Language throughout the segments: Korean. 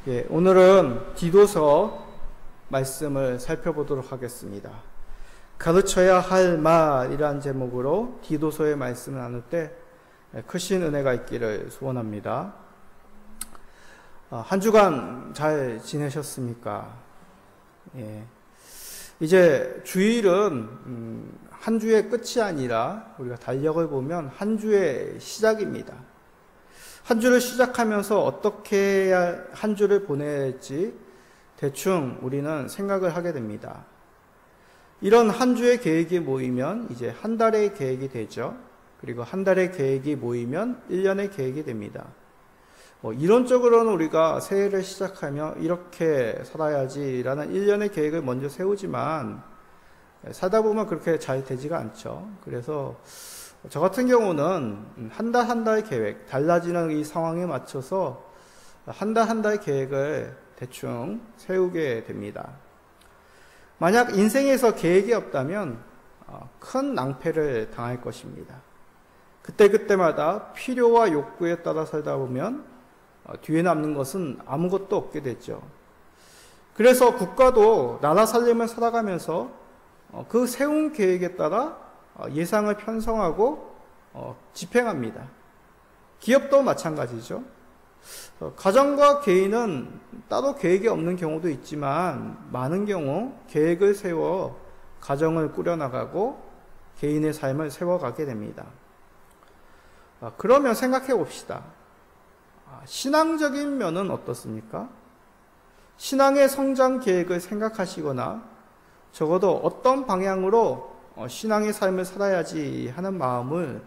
오늘은 디도서 말씀을 살펴보도록 하겠습니다. 가르쳐야 할 말이란 제목으로 디도서의 말씀을 나눌 때 크신 은혜가 있기를 소원합니다. 한 주간 잘 지내셨습니까? 이제 주일은 한 주의 끝이 아니라 우리가 달력을 보면 한 주의 시작입니다. 한 주를 시작하면서 어떻게 해야 한 주를 보낼지 대충 우리는 생각을 하게 됩니다. 이런 한 주의 계획이 모이면 이제 한 달의 계획이 되죠. 그리고 한 달의 계획이 모이면 1년의 계획이 됩니다. 이론적으로는 우리가 새해를 시작하며 이렇게 살아야지라는 1년의 계획을 먼저 세우지만 살다 보면 그렇게 잘 되지가 않죠. 그래서 저 같은 경우는 한 달 한 달 계획, 달라지는 이 상황에 맞춰서 한 달 한 달 계획을 대충 세우게 됩니다. 만약 인생에서 계획이 없다면 큰 낭패를 당할 것입니다. 그때그때마다 필요와 욕구에 따라 살다 보면 뒤에 남는 것은 아무것도 없게 되죠. 그래서 국가도 나라 살림을 살아가면서 그 세운 계획에 따라 예상을 편성하고 집행합니다. 기업도 마찬가지죠. 가정과 개인은 따로 계획이 없는 경우도 있지만 많은 경우 계획을 세워 가정을 꾸려나가고 개인의 삶을 세워가게 됩니다. 그러면 생각해 봅시다. 신앙적인 면은 어떻습니까? 신앙의 성장 계획을 생각하시거나 적어도 어떤 방향으로 신앙의 삶을 살아야지 하는 마음을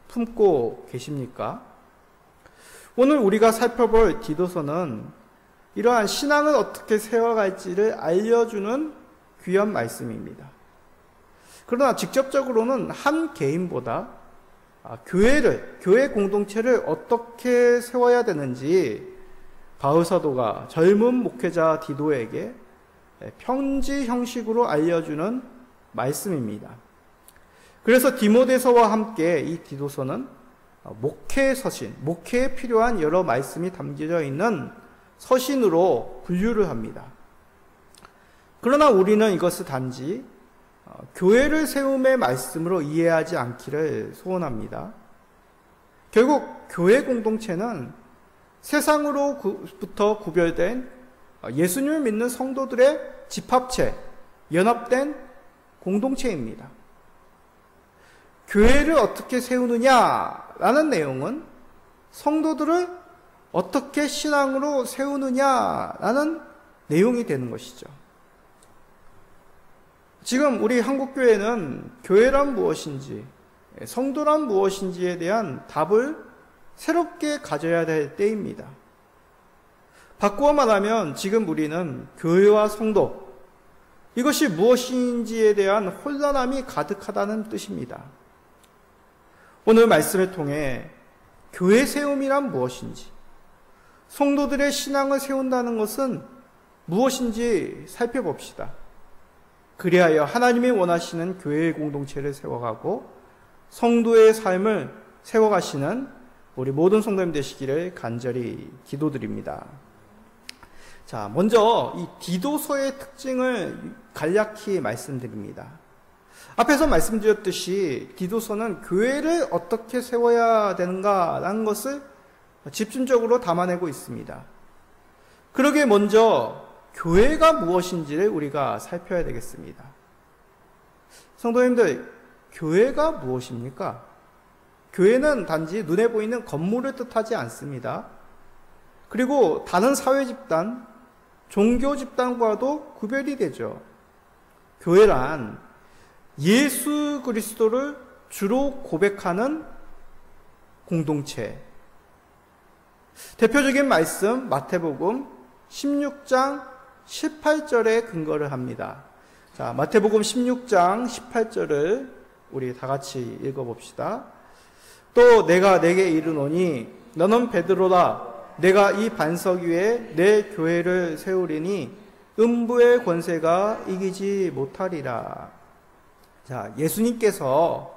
품고 계십니까? 오늘 우리가 살펴볼 디도서는 이러한 신앙을 어떻게 세워갈지를 알려주는 귀한 말씀입니다. 그러나 직접적으로는 한 개인보다 교회 공동체를 어떻게 세워야 되는지 바울 사도가 젊은 목회자 디도에게 편지 형식으로 알려주는 말씀입니다. 그래서 디모데서와 함께 이 디도서는 목회 서신, 목회에 필요한 여러 말씀이 담겨져 있는 서신으로 분류를 합니다. 그러나 우리는 이것을 단지 교회를 세움의 말씀으로 이해하지 않기를 소원합니다. 결국 교회 공동체는 세상으로부터 구별된 예수님을 믿는 성도들의 집합체, 연합된 공동체입니다. 교회를 어떻게 세우느냐라는 내용은 성도들을 어떻게 신앙으로 세우느냐라는 내용이 되는 것이죠. 지금 우리 한국교회는 교회란 무엇인지, 성도란 무엇인지에 대한 답을 새롭게 가져야 될 때입니다. 바꾸어 말하면 지금 우리는 교회와 성도, 이것이 무엇인지에 대한 혼란함이 가득하다는 뜻입니다. 오늘 말씀을 통해 교회 세움이란 무엇인지, 성도들의 신앙을 세운다는 것은 무엇인지 살펴봅시다. 그리하여 하나님이 원하시는 교회의 공동체를 세워가고 성도의 삶을 세워가시는 우리 모든 성도님 되시기를 간절히 기도드립니다. 자, 먼저 이 디도서의 특징을 간략히 말씀드립니다. 앞에서 말씀드렸듯이 디도서는 교회를 어떻게 세워야 되는가라는 것을 집중적으로 담아내고 있습니다. 그러기에 먼저 교회가 무엇인지를 우리가 살펴야 되겠습니다. 성도님들, 교회가 무엇입니까? 교회는 단지 눈에 보이는 건물을 뜻하지 않습니다. 그리고 다른 사회 집단, 종교 집단과도 구별이 되죠. 교회란 예수 그리스도를 주로 고백하는 공동체. 대표적인 말씀 마태복음 16장 18절에 근거를 합니다. 자, 마태복음 16장 18절을 우리 다 같이 읽어봅시다. 또 내가 내게 이르노니 너는 베드로라. 내가 이 반석 위에 내 교회를 세우리니 음부의 권세가 이기지 못하리라. 자, 예수님께서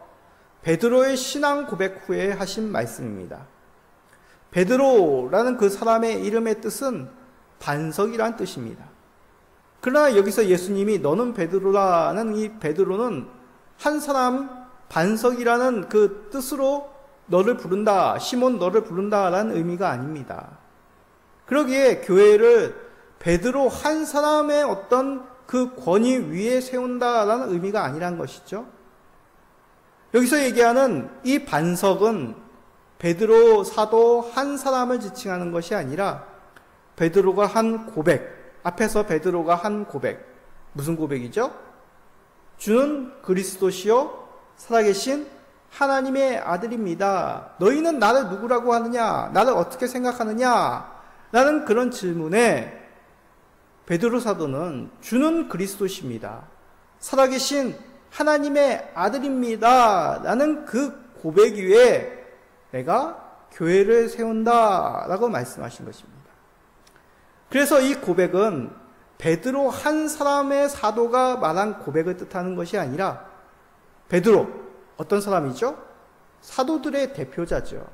베드로의 신앙 고백 후에 하신 말씀입니다. 베드로라는 그 사람의 이름의 뜻은 반석이란 뜻입니다. 그러나 여기서 예수님이 너는 베드로라는 이 베드로는 한 사람 반석이라는 그 뜻으로 너를 부른다, 시몬 너를 부른다라는 의미가 아닙니다. 그러기에 교회를 베드로 한 사람의 어떤 그 권위 위에 세운다라는 의미가 아니란 것이죠. 여기서 얘기하는 이 반석은 베드로 사도 한 사람을 지칭하는 것이 아니라 베드로가 한 고백, 앞에서 베드로가 한 고백, 무슨 고백이죠? 주는 그리스도시요 살아계신 하나님의 아들입니다. 너희는 나를 누구라고 하느냐? 나를 어떻게 생각하느냐? 라는 그런 질문에 베드로 사도는 주는 그리스도십니다. 살아계신 하나님의 아들입니다. 라는 그 고백 위에 내가 교회를 세운다 라고 말씀하신 것입니다. 그래서 이 고백은 베드로 한 사람의 사도가 말한 고백을 뜻하는 것이 아니라 베드로, 어떤 사람이죠? 사도들의 대표자죠.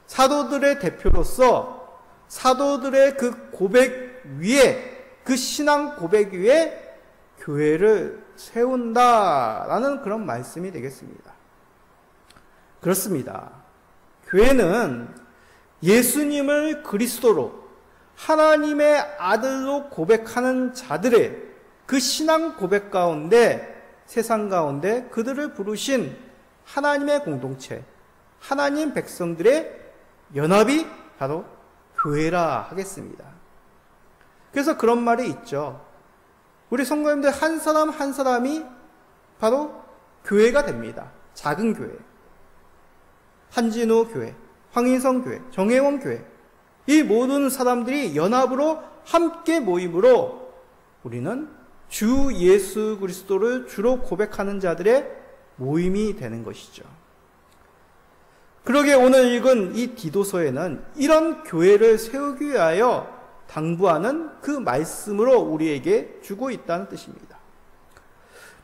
사도들의 대표로서 사도들의 그 고백 위에, 그 신앙 고백 위에 교회를 세운다라는 그런 말씀이 되겠습니다. 그렇습니다. 교회는 예수님을 그리스도로 하나님의 아들로 고백하는 자들의 그 신앙 고백 가운데, 세상 가운데 그들을 부르신 하나님의 공동체, 하나님 백성들의 연합이 바로 교회라 하겠습니다. 그래서 그런 말이 있죠. 우리 성도님들 한 사람 한 사람이 바로 교회가 됩니다. 작은 교회, 한진호 교회, 황인성 교회, 정혜원 교회, 이 모든 사람들이 연합으로 함께 모임으로 우리는 주 예수 그리스도를 주로 고백하는 자들의 모임이 되는 것이죠. 그러기에 오늘 읽은 이 디도서에는 이런 교회를 세우기 위하여 당부하는 그 말씀으로 우리에게 주고 있다는 뜻입니다.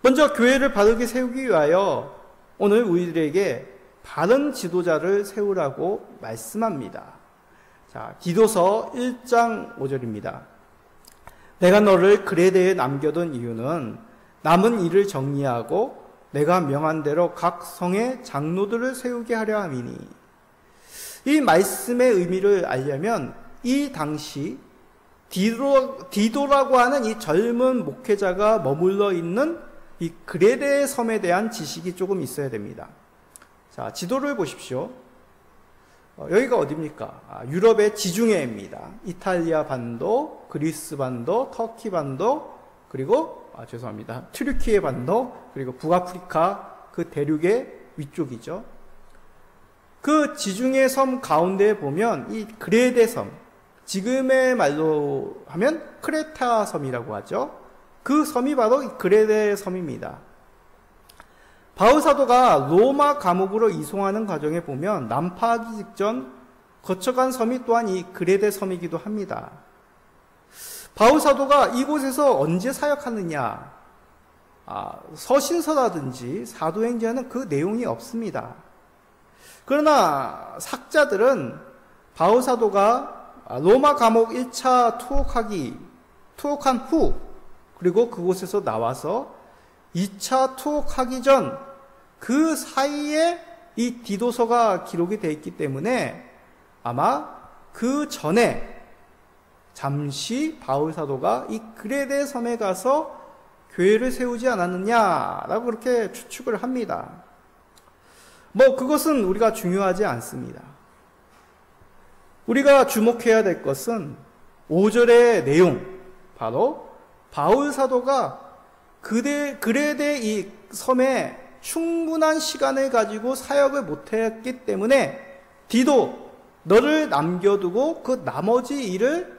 먼저 교회를 바르게 세우기 위하여 오늘 우리들에게 바른 지도자를 세우라고 말씀합니다. 자, 디도서 1장 5절입니다. 내가 너를 그레데에 남겨둔 이유는 남은 일을 정리하고 내가 명한 대로 각 성에 장로들을 세우게 하려 함이니. 이 말씀의 의미를 알려면 이 당시 디도라고 하는 이 젊은 목회자가 머물러 있는 이 그레데 섬에 대한 지식이 조금 있어야 됩니다. 자, 지도를 보십시오. 여기가 어디입니까? 유럽의 지중해입니다. 이탈리아 반도, 그리스 반도, 터키 반도, 그리고 죄송합니다. 트르키예 반도, 그리고 북아프리카 그 대륙의 위쪽이죠. 그 지중해 섬 가운데에 보면 이 그레데 섬, 지금의 말로 하면 크레타 섬이라고 하죠. 그 섬이 바로 이 그레데 섬입니다. 바울 사도가 로마 감옥으로 이송하는 과정에 보면 난파하기 직전 거쳐간 섬이 또한 이 그레데 섬이기도 합니다. 바울 사도가 이곳에서 언제 사역하느냐? 서신서라든지 사도행전에는 그 내용이 없습니다. 그러나 학자들은 바울 사도가 로마 감옥 1차 투옥한 후, 그리고 그곳에서 나와서 2차 투옥하기 전 그 사이에 이 디도서가 기록이 되어 있기 때문에 아마 그 전에 잠시 바울 사도가 이 그레데 섬에 가서 교회를 세우지 않았느냐라고 그렇게 추측을 합니다. 그것은 우리가 중요하지 않습니다. 우리가 주목해야 될 것은 5절의 내용, 바로 바울 사도가 그레데 이 섬에 충분한 시간을 가지고 사역을 못했기 때문에 디도, 너를 남겨두고 그 나머지 일을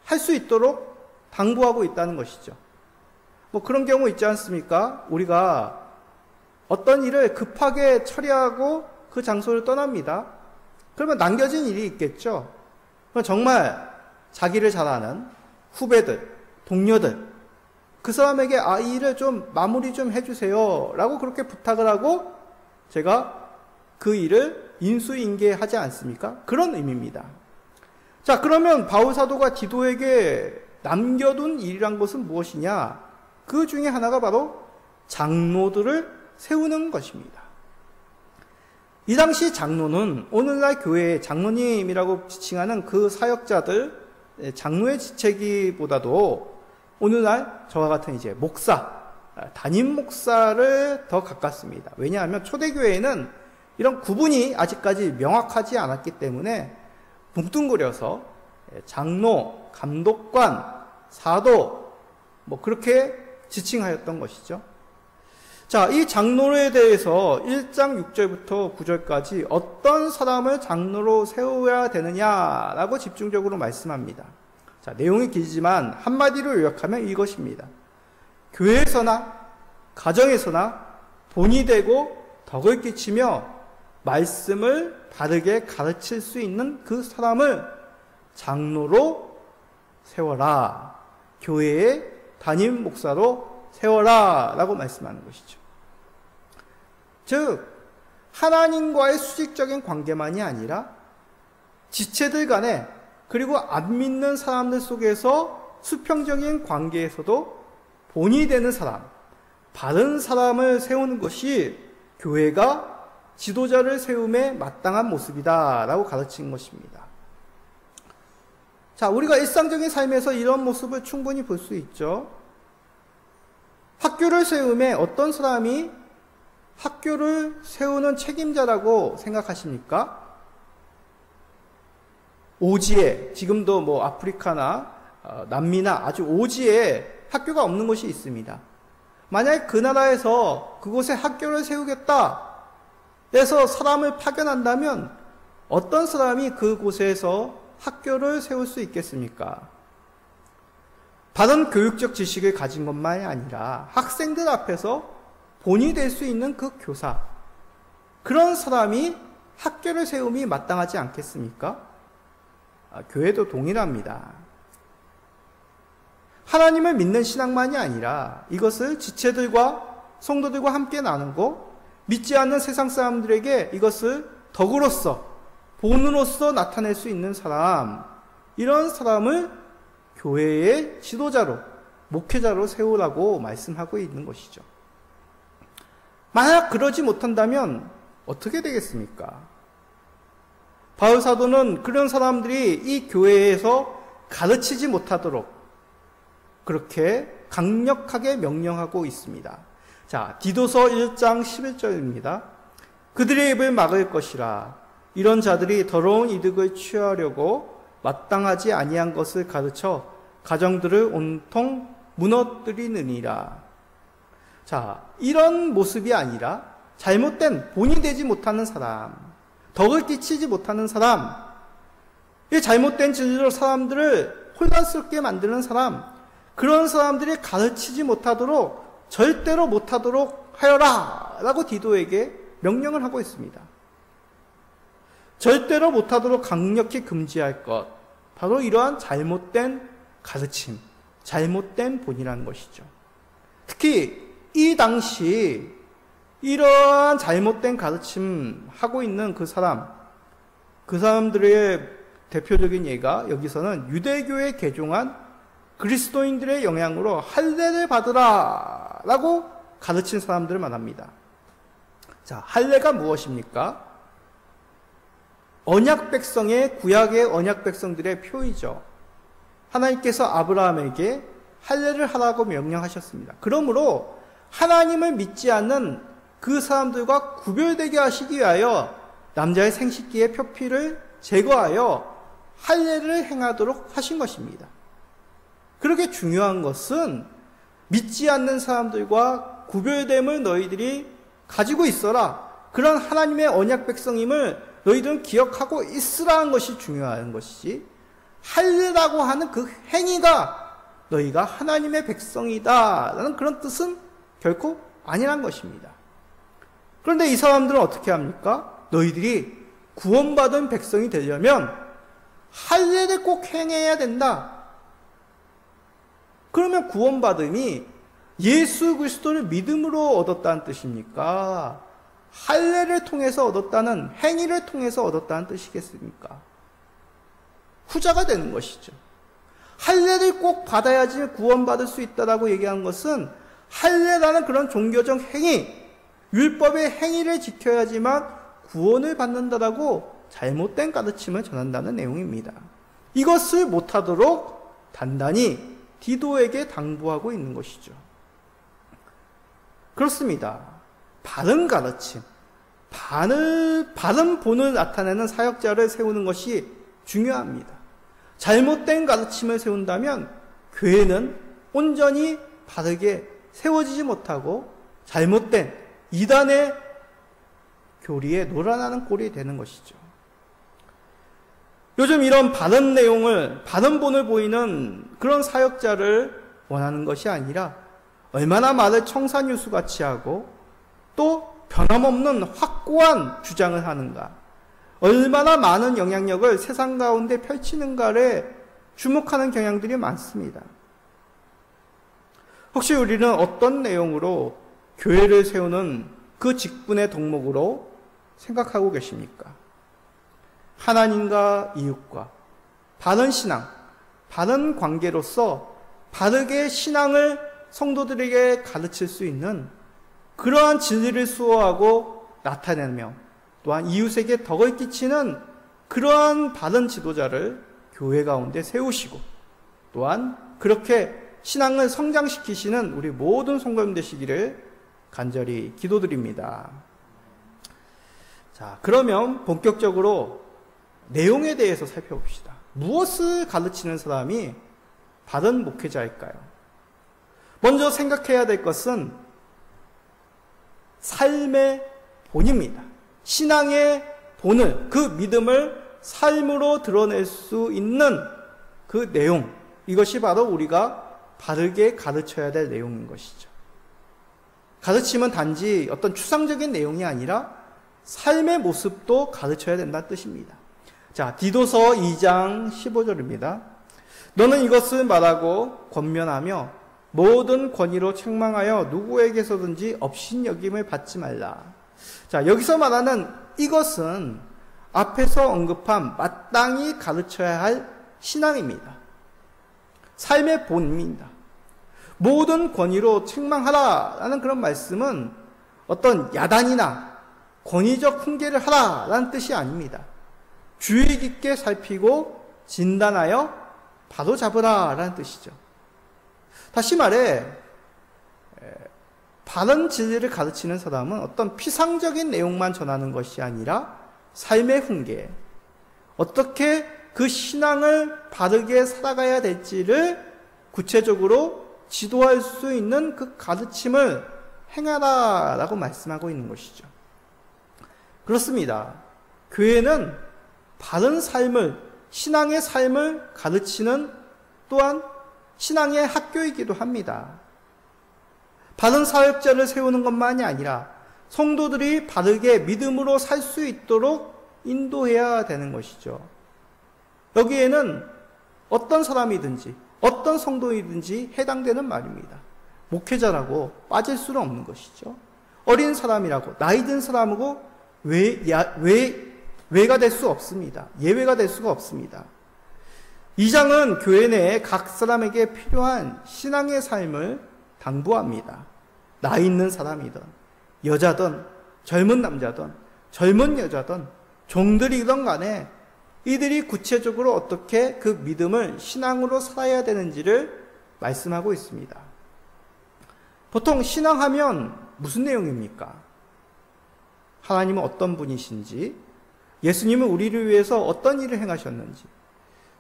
할 수 있도록 당부하고 있다는 것이죠. 그런 경우 있지 않습니까? 우리가 어떤 일을 급하게 처리하고 그 장소를 떠납니다. 그러면 남겨진 일이 있겠죠. 정말 자기를 잘 아는 후배들, 동료들, 그 사람에게 이 일을 좀 마무리 좀 해주세요 라고 그렇게 부탁을 하고 제가 그 일을 인수인계하지 않습니까? 그런 의미입니다. 자, 그러면 바울 사도가 디도에게 남겨둔 일이란 것은 무엇이냐? 그 중에 하나가 바로 장로들을 세우는 것입니다. 이 당시 장로는 오늘날 교회의 장로님이라고 지칭하는 그 사역자들, 장로의 지체기보다도 오늘날 저와 같은 이제 목사, 담임 목사를 더 가깝습니다. 왜냐하면 초대교회에는 이런 구분이 아직까지 명확하지 않았기 때문에 뭉뚱그려서 장로, 감독관, 사도 뭐 그렇게 지칭하였던 것이죠. 자, 이 장로에 대해서 1장 6절부터 9절까지 어떤 사람을 장로로 세워야 되느냐라고 집중적으로 말씀합니다. 자, 내용이 길지만 한마디로 요약하면 이것입니다. 교회에서나 가정에서나 본이 되고 덕을 끼치며 말씀을 바르게 가르칠 수 있는 그 사람을 장로로 세워라. 교회의 담임 목사로 세워라 라고 말씀하는 것이죠. 즉 하나님과의 수직적인 관계만이 아니라 지체들 간에 그리고 안 믿는 사람들 속에서 수평적인 관계에서도 본이 되는 사람, 바른 사람을 세우는 것이 교회가 지도자를 세움에 마땅한 모습이다 라고 가르친 것입니다. 자, 우리가 일상적인 삶에서 이런 모습을 충분히 볼 수 있죠. 학교를 세움에 어떤 사람이 학교를 세우는 책임자라고 생각하십니까? 오지에, 지금도 뭐 아프리카나 남미나 아주 오지에 학교가 없는 곳이 있습니다. 만약에 그 나라에서 그곳에 학교를 세우겠다 해서 사람을 파견한다면 어떤 사람이 그곳에서 학교를 세울 수 있겠습니까? 바른 교육적 지식을 가진 것만이 아니라 학생들 앞에서 본이 될 수 있는 그 교사, 그런 사람이 학교를 세움이 마땅하지 않겠습니까? 교회도 동일합니다. 하나님을 믿는 신앙만이 아니라 이것을 지체들과 성도들과 함께 나누고 믿지 않는 세상 사람들에게 이것을 덕으로서, 본으로서 나타낼 수 있는 사람, 이런 사람을 교회의 지도자로, 목회자로 세우라고 말씀하고 있는 것이죠. 만약 그러지 못한다면 어떻게 되겠습니까? 바울 사도는 그런 사람들이 이 교회에서 가르치지 못하도록 그렇게 강력하게 명령하고 있습니다. 자, 디도서 1장 11절입니다. 그들의 입을 막을 것이라. 이런 자들이 더러운 이득을 취하려고 마땅하지 아니한 것을 가르쳐 가정들을 온통 무너뜨리느니라. 자, 이런 모습이 아니라 잘못된 본이 되지 못하는 사람, 덕을 끼치지 못하는 사람, 이 잘못된 진리로 사람들을 혼란스럽게 만드는 사람, 그런 사람들이 가르치지 못하도록, 절대로 못하도록 하여라 라고 디도에게 명령을 하고 있습니다. 절대로 못하도록 강력히 금지할 것, 바로 이러한 잘못된 가르침, 잘못된 본이라는 것이죠. 특히 이 당시 이러한 잘못된 가르침 하고 있는 그 사람들의 대표적인 예가 여기서는 유대교에 개종한 그리스도인들의 영향으로 할례를 받으라 라고 가르친 사람들을 말합니다. 자, 할례가 무엇입니까? 언약 백성의, 구약의 언약 백성들의 표이죠. 하나님께서 아브라함에게 할례를 하라고 명령하셨습니다. 그러므로 하나님을 믿지 않는 그 사람들과 구별되게 하시기 위하여 남자의 생식기의 표피를 제거하여 할례를 행하도록 하신 것입니다. 그렇게 중요한 것은 믿지 않는 사람들과 구별됨을 너희들이 가지고 있어라. 그런 하나님의 언약 백성임을 너희들은 기억하고 있으라는 것이 중요한 것이지, 할례라고 하는 그 행위가 너희가 하나님의 백성이다 라는 그런 뜻은 결코 아니란 것입니다. 그런데 이 사람들은 어떻게 합니까? 너희들이 구원받은 백성이 되려면 할례를 꼭 행해야 된다. 그러면 구원받음이 예수 그리스도를 믿음으로 얻었다는 뜻입니까? 할례를 통해서 얻었다는, 행위를 통해서 얻었다는 뜻이겠습니까? 후자가 되는 것이죠. 할례를 꼭 받아야지 구원받을 수 있다라고 얘기한 것은 할례라는 그런 종교적 행위, 율법의 행위를 지켜야지만 구원을 받는다라고 잘못된 가르침을 전한다는 내용입니다. 이것을 못하도록 단단히 디도에게 당부하고 있는 것이죠. 그렇습니다. 바른 가르침, 바른 본을 나타내는 사역자를 세우는 것이 중요합니다. 잘못된 가르침을 세운다면 교회는 온전히 바르게 세워지지 못하고 잘못된 이단의 교리에 놀아나는 꼴이 되는 것이죠. 요즘 이런 바른 내용을, 바른 본을 보이는 그런 사역자를 원하는 것이 아니라 얼마나 말을 청산유수같이 하고 또 변함없는 확고한 주장을 하는가, 얼마나 많은 영향력을 세상 가운데 펼치는가에 주목하는 경향들이 많습니다. 혹시 우리는 어떤 내용으로 교회를 세우는 그 직분의 덕목으로 생각하고 계십니까? 하나님과 이웃과 바른 신앙, 바른 관계로서 바르게 신앙을 성도들에게 가르칠 수 있는 그러한 진리를 수호하고 나타내며 또한 이웃에게 덕을 끼치는 그러한 바른 지도자를 교회 가운데 세우시고 또한 그렇게 신앙을 성장시키시는 우리 모든 성도님 되시기를 간절히 기도드립니다. 자, 그러면 본격적으로 내용에 대해서 살펴봅시다. 무엇을 가르치는 사람이 바른 목회자일까요? 먼저 생각해야 될 것은 삶의 본입니다. 신앙의 본을, 그 믿음을 삶으로 드러낼 수 있는 그 내용, 이것이 바로 우리가 바르게 가르쳐야 될 내용인 것이죠. 가르침은 단지 어떤 추상적인 내용이 아니라 삶의 모습도 가르쳐야 된다는 뜻입니다. 자, 디도서 2장 15절입니다. 너는 이것을 말하고 권면하며 모든 권위로 책망하여 누구에게서든지 업신여김을 받지 말라. 자, 여기서 말하는 이것은 앞에서 언급한 마땅히 가르쳐야 할 신앙입니다. 삶의 본입니다. 모든 권위로 책망하라라는 그런 말씀은 어떤 야단이나 권위적 훈계를 하라라는 뜻이 아닙니다. 주의 깊게 살피고 진단하여 바로잡으라라는 뜻이죠. 다시 말해 바른 진리를 가르치는 사람은 어떤 피상적인 내용만 전하는 것이 아니라 삶의 훈계, 어떻게 그 신앙을 바르게 살아가야 될지를 구체적으로 지도할 수 있는 그 가르침을 행하라라고 말씀하고 있는 것이죠. 그렇습니다. 교회는 바른 삶을, 신앙의 삶을 가르치는 또한 신앙의 학교이기도 합니다. 바른 사역자를 세우는 것만이 아니라 성도들이 바르게 믿음으로 살 수 있도록 인도해야 되는 것이죠. 여기에는 어떤 사람이든지 어떤 성도이든지 해당되는 말입니다. 목회자라고 빠질 수는 없는 것이죠. 어린 사람이라고 나이 든 사람하고 외가 될 수 없습니다. 예외가 될 수가 없습니다. 이 장은 교회 내에 각 사람에게 필요한 신앙의 삶을 당부합니다. 나이 있는 사람이든 여자든 젊은 남자든 젊은 여자든 종들이든 간에 이들이 구체적으로 어떻게 그 믿음을 신앙으로 살아야 되는지를 말씀하고 있습니다. 보통 신앙하면 무슨 내용입니까? 하나님은 어떤 분이신지, 예수님은 우리를 위해서 어떤 일을 행하셨는지,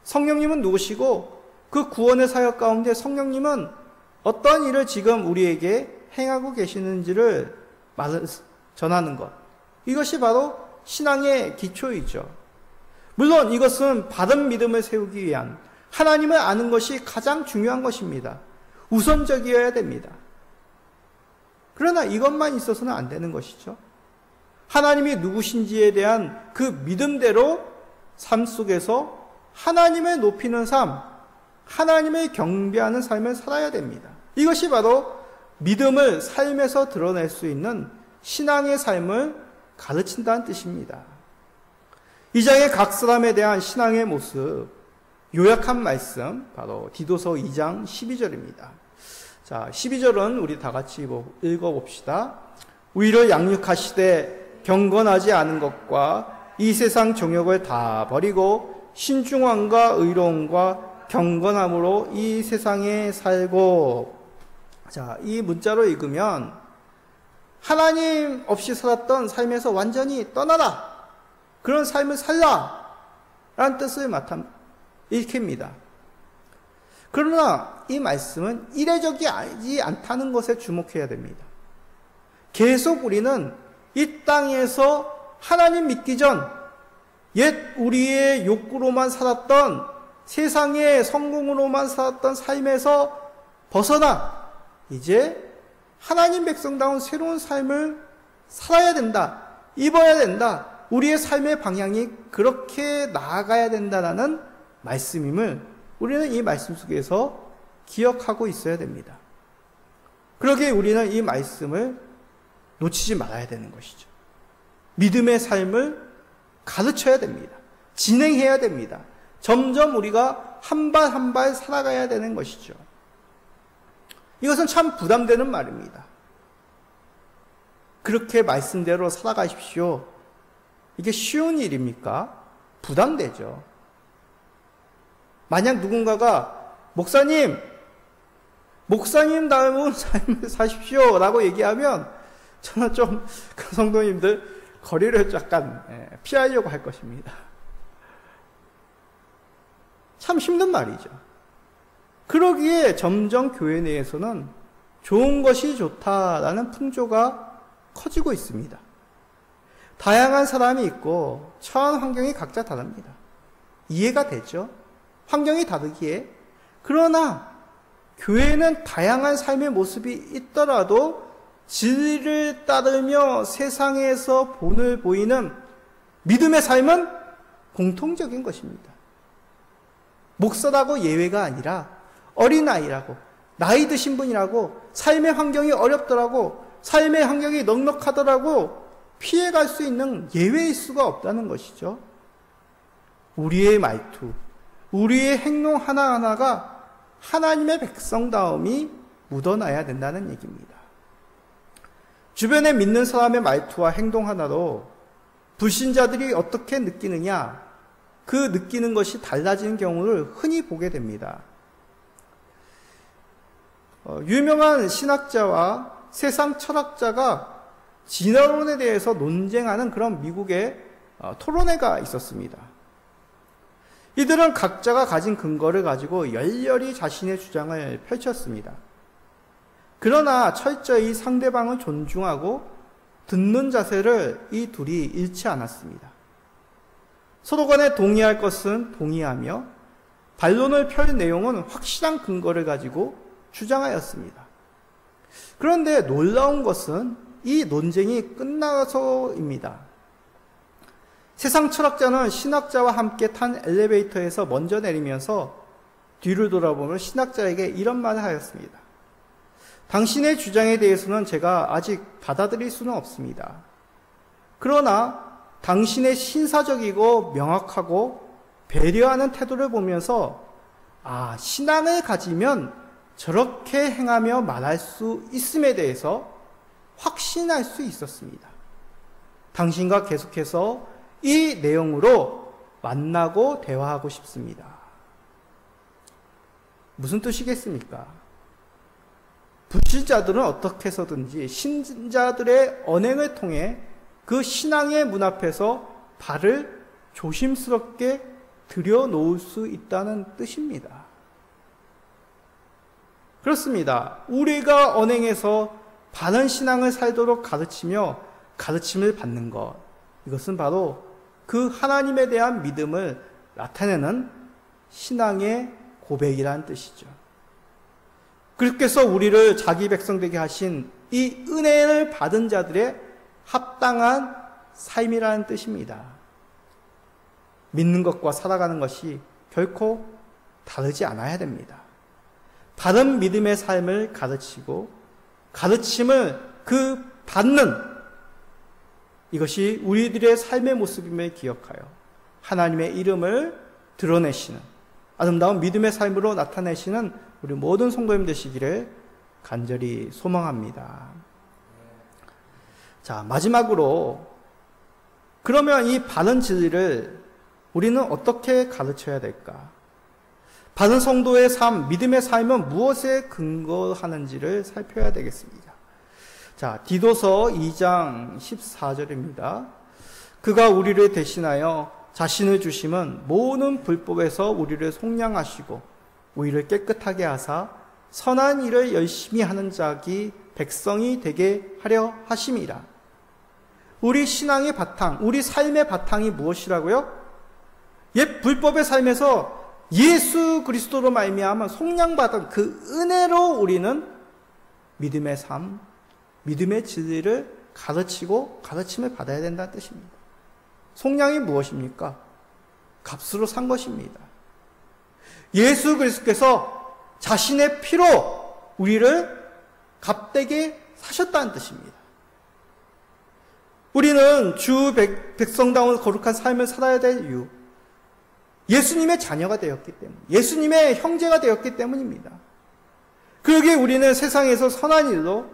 성령님은 누구시고 그 구원의 사역 가운데 성령님은 어떤 일을 지금 우리에게 행하고 계시는지를 전하는 것, 이것이 바로 신앙의 기초이죠. 물론 이것은 바른 믿음을 세우기 위한 하나님을 아는 것이 가장 중요한 것입니다. 우선적이어야 됩니다. 그러나 이것만 있어서는 안 되는 것이죠. 하나님이 누구신지에 대한 그 믿음대로 삶 속에서 하나님을 높이는 삶, 하나님을 경배하는 삶을 살아야 됩니다. 이것이 바로 믿음을 삶에서 드러낼 수 있는 신앙의 삶을 가르친다는 뜻입니다. 이 장의 각 사람에 대한 신앙의 모습, 요약한 말씀, 바로 디도서 2장 12절입니다. 자, 12절은 우리 다 같이 읽어봅시다. 우리를 양육하시되 경건하지 않은 것과 이 세상 정욕을 다 버리고 신중함과 의로움과 경건함으로 이 세상에 살고. 자, 이 문자로 읽으면 하나님 없이 살았던 삶에서 완전히 떠나라, 그런 삶을 살라 라는 뜻을 일컫니다. 그러나 이 말씀은 이례적이지 않다는 것에 주목해야 됩니다. 계속 우리는 이 땅에서 하나님 믿기 전 옛 우리의 욕구로만 살았던, 세상의 성공으로만 살았던 삶에서 벗어나 이제 하나님 백성다운 새로운 삶을 살아야 된다, 입어야 된다, 우리의 삶의 방향이 그렇게 나아가야 된다는 말씀임을 우리는 이 말씀 속에서 기억하고 있어야 됩니다. 그러기에 우리는 이 말씀을 놓치지 말아야 되는 것이죠. 믿음의 삶을 가르쳐야 됩니다. 진행해야 됩니다. 점점 우리가 한 발 한 발 살아가야 되는 것이죠. 이것은 참 부담되는 말입니다. 그렇게 말씀대로 살아가십시오. 이게 쉬운 일입니까? 부담되죠. 만약 누군가가 목사님 다운 삶을 사십시오 라고 얘기하면 저는 좀 그 성도님들 거리를 약간 피하려고 할 것입니다. 참 힘든 말이죠. 그러기에 점점 교회 내에서는 좋은 것이 좋다라는 풍조가 커지고 있습니다. 다양한 사람이 있고 처한 환경이 각자 다릅니다. 이해가 되죠. 환경이 다르기에. 그러나 교회는 다양한 삶의 모습이 있더라도 진리를 따르며 세상에서 본을 보이는 믿음의 삶은 공통적인 것입니다. 목사라고 예외가 아니라 어린아이라고, 나이 드신 분이라고, 삶의 환경이 어렵더라고, 삶의 환경이 넉넉하더라고 피해갈 수 있는 예외일 수가 없다는 것이죠. 우리의 말투, 우리의 행동 하나하나가 하나님의 백성다움이 묻어나야 된다는 얘기입니다. 주변에 믿는 사람의 말투와 행동 하나로 불신자들이 어떻게 느끼느냐, 그 느끼는 것이 달라지는 경우를 흔히 보게 됩니다. 유명한 신학자와 세상 철학자가 진화론에 대해서 논쟁하는 그런 미국의 토론회가 있었습니다. 이들은 각자가 가진 근거를 가지고 열렬히 자신의 주장을 펼쳤습니다. 그러나 철저히 상대방을 존중하고 듣는 자세를 이 둘이 잃지 않았습니다. 서로 간에 동의할 것은 동의하며 반론을 펼 내용은 확실한 근거를 가지고 주장하였습니다. 그런데 놀라운 것은 이 논쟁이 끝나서입니다. 세상 철학자는 신학자와 함께 탄 엘리베이터에서 먼저 내리면서 뒤를 돌아보며 신학자에게 이런 말을 하였습니다. 당신의 주장에 대해서는 제가 아직 받아들일 수는 없습니다. 그러나 당신의 신사적이고 명확하고 배려하는 태도를 보면서 신앙을 가지면 저렇게 행하며 말할 수 있음에 대해서 확신할 수 있었습니다. 당신과 계속해서 이 내용으로 만나고 대화하고 싶습니다. 무슨 뜻이겠습니까? 불신자들은 어떻게 해서든지 신자들의 언행을 통해 그 신앙의 문 앞에서 발을 조심스럽게 들여놓을 수 있다는 뜻입니다. 그렇습니다. 우리가 언행해서 바른 신앙을 살도록 가르치며 가르침을 받는 것, 이것은 바로 그 하나님에 대한 믿음을 나타내는 신앙의 고백이라는 뜻이죠. 그렇게서 우리를 자기 백성 되게 하신 이 은혜를 받은 자들의 합당한 삶이라는 뜻입니다. 믿는 것과 살아가는 것이 결코 다르지 않아야 됩니다. 바른 믿음의 삶을 가르치고 가르침을 받는 이것이 우리들의 삶의 모습임을 기억하여 하나님의 이름을 드러내시는 아름다운 믿음의 삶으로 나타내시는 우리 모든 성도님 되시기를 간절히 소망합니다. 자, 마지막으로 그러면 이 바른 진리를 우리는 어떻게 가르쳐야 될까? 바른 성도의 삶, 믿음의 삶은 무엇에 근거하는지를 살펴야 되겠습니다. 자, 디도서 2장 14절입니다. 그가 우리를 대신하여 자신을 주심은 모든 불법에서 우리를 속량하시고 우리를 깨끗하게 하사 선한 일을 열심히 하는 자기 백성이 되게 하려 하심이라. 우리 신앙의 바탕, 우리 삶의 바탕이 무엇이라고요? 옛 불법의 삶에서 예수 그리스도로 말미암아 속량받은 그 은혜로 우리는 믿음의 삶, 믿음의 진리를 가르치고 가르침을 받아야 된다는 뜻입니다. 속량이 무엇입니까? 값으로 산 것입니다. 예수 그리스도께서 자신의 피로 우리를 값되게 사셨다는 뜻입니다. 우리는 주 백성다운 거룩한 삶을 살아야 될 이유, 예수님의 자녀가 되었기 때문, 예수님의 형제가 되었기 때문입니다. 그러기에 우리는 세상에서 선한 일로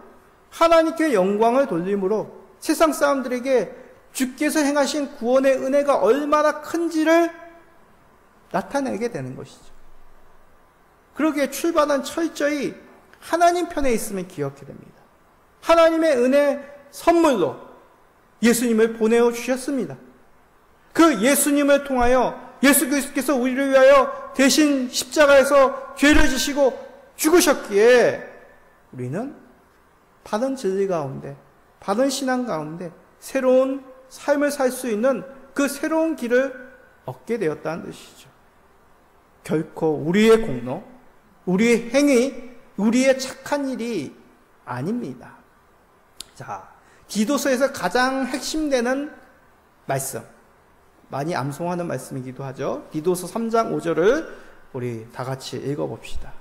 하나님께 영광을 돌림으로 세상 사람들에게 주께서 행하신 구원의 은혜가 얼마나 큰지를 나타내게 되는 것이죠. 그러기에 출발은 철저히 하나님 편에 있음을 기억해야 됩니다. 하나님의 은혜 선물로 예수님을 보내어 주셨습니다. 그 예수님을 통하여 예수 그리스도께서 우리를 위하여 대신 십자가에서 죄를 지시고 죽으셨기에 우리는 바른 진리 가운데, 바른 신앙 가운데 새로운 삶을 살 수 있는 그 새로운 길을 얻게 되었다는 뜻이죠. 결코 우리의 공로, 우리의 행위, 우리의 착한 일이 아닙니다. 자, 디도서에서 가장 핵심되는 말씀, 많이 암송하는 말씀이기도 하죠. 디도서 3장 5절을 우리 다 같이 읽어봅시다.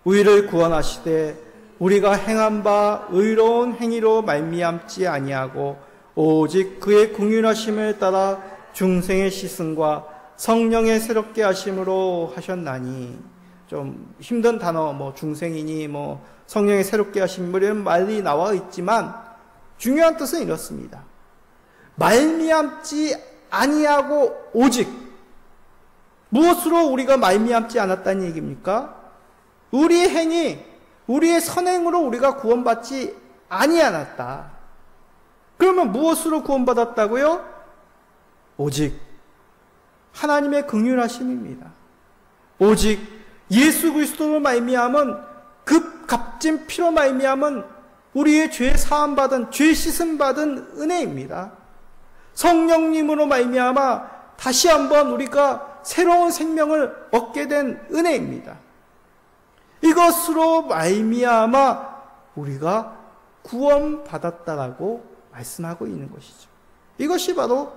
우리를 구원하시되 우리가 행한 바 의로운 행위로 말미암지 아니하고 오직 그의 긍휼하심을 따라 중생의 시승과 성령의 새롭게 하심으로 하셨나니. 좀 힘든 단어, 중생이니 성령의 새롭게 하심 이런 말이 나와 있지만 중요한 뜻은 이렇습니다. 말미암지 아니하고 오직, 무엇으로 우리가 말미암지 않았다는 얘기입니까? 우리의 행위, 우리의 선행으로 우리가 구원받지 아니하였다. 그러면 무엇으로 구원받았다고요? 오직 하나님의 긍휼하심입니다. 오직 예수 그리스도로 말미암은 그 값진 피로 말미암은 우리의 죄 사함 받은, 죄 씻음 받은 은혜입니다. 성령님으로 말미암아 다시 한번 우리가 새로운 생명을 얻게 된 은혜입니다. 이것으로 말미암아 우리가 구원받았다라고 말씀하고 있는 것이죠. 이것이 바로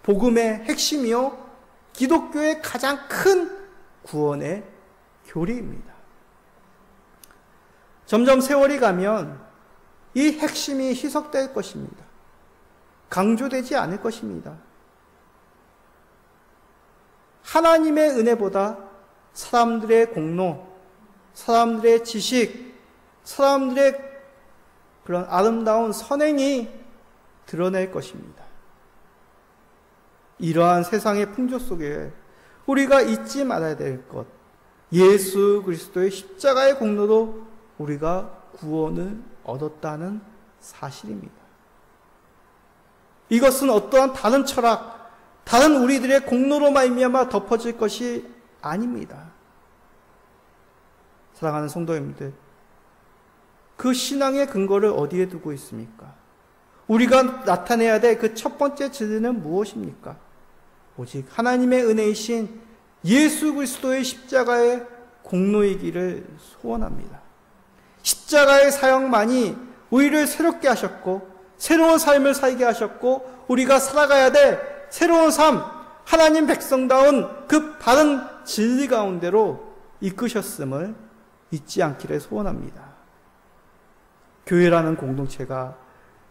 복음의 핵심이요 기독교의 가장 큰 구원의 교리입니다. 점점 세월이 가면 이 핵심이 희석될 것입니다. 강조되지 않을 것입니다. 하나님의 은혜보다 사람들의 공로, 사람들의 지식, 사람들의 그런 아름다운 선행이 드러낼 것입니다. 이러한 세상의 풍조 속에 우리가 잊지 말아야 될 것, 예수 그리스도의 십자가의 공로로 우리가 구원을 얻었다는 사실입니다. 이것은 어떠한 다른 철학, 다른 우리들의 공로로 말미암아 덮어질 것이 아닙니다. 사랑하는 성도님들, 그 신앙의 근거를 어디에 두고 있습니까? 우리가 나타내야 될 그 첫 번째 진리는 무엇입니까? 오직 하나님의 은혜이신 예수 그리스도의 십자가의 공로이기를 소원합니다. 십자가의 사역만이 우리를 새롭게 하셨고 새로운 삶을 살게 하셨고 우리가 살아가야 될 새로운 삶, 하나님 백성다운 그 바른 진리 가운데로 이끄셨음을 잊지 않기를 소원합니다. 교회라는 공동체가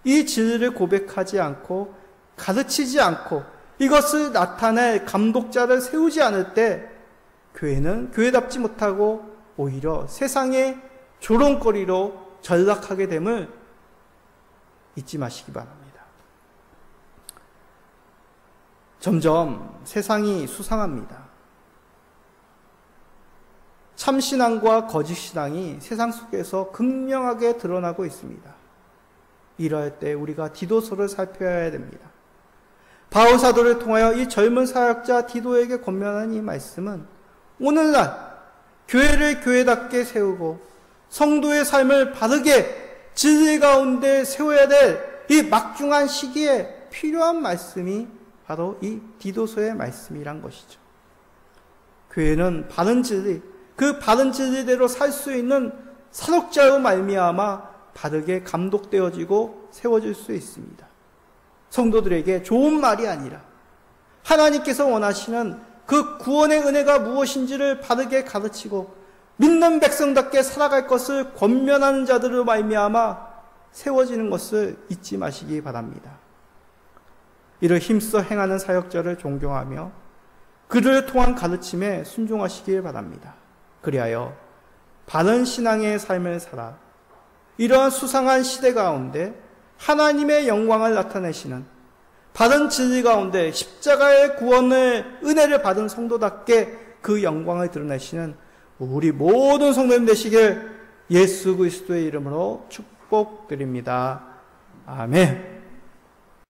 이 진리를 고백하지 않고 가르치지 않고 이것을 나타낼 감독자를 세우지 않을 때 교회는 교회답지 못하고 오히려 세상의 조롱거리로 전락하게 됨을 잊지 마시기 바랍니다. 점점 세상이 수상합니다. 참신앙과 거짓신앙이 세상 속에서 극명하게 드러나고 있습니다. 이러할 때 우리가 디도서를 살펴야 됩니다. 바울 사도를 통하여 이 젊은 사역자 디도에게 권면하는 이 말씀은 오늘날 교회를 교회답게 세우고 성도의 삶을 바르게 진리 가운데 세워야 될 이 막중한 시기에 필요한 말씀이 바로 이 디도서의 말씀이란 것이죠. 교회는 바른 진리, 그 바른 진리대로 살 수 있는 사역자로 말미암아 바르게 감독되어지고 세워질 수 있습니다. 성도들에게 좋은 말이 아니라 하나님께서 원하시는 그 구원의 은혜가 무엇인지를 바르게 가르치고 믿는 백성답게 살아갈 것을 권면하는 자들로 말미암아 세워지는 것을 잊지 마시기 바랍니다. 이를 힘써 행하는 사역자를 존경하며 그를 통한 가르침에 순종하시길 바랍니다. 그리하여 바른 신앙의 삶을 살아 이러한 수상한 시대 가운데 하나님의 영광을 나타내시는 바른 진리 가운데 십자가의 구원을 은혜를 받은 성도답게 그 영광을 드러내시는 우리 모든 성도님 되시길 예수 그리스도의 이름으로 축복드립니다. 아멘.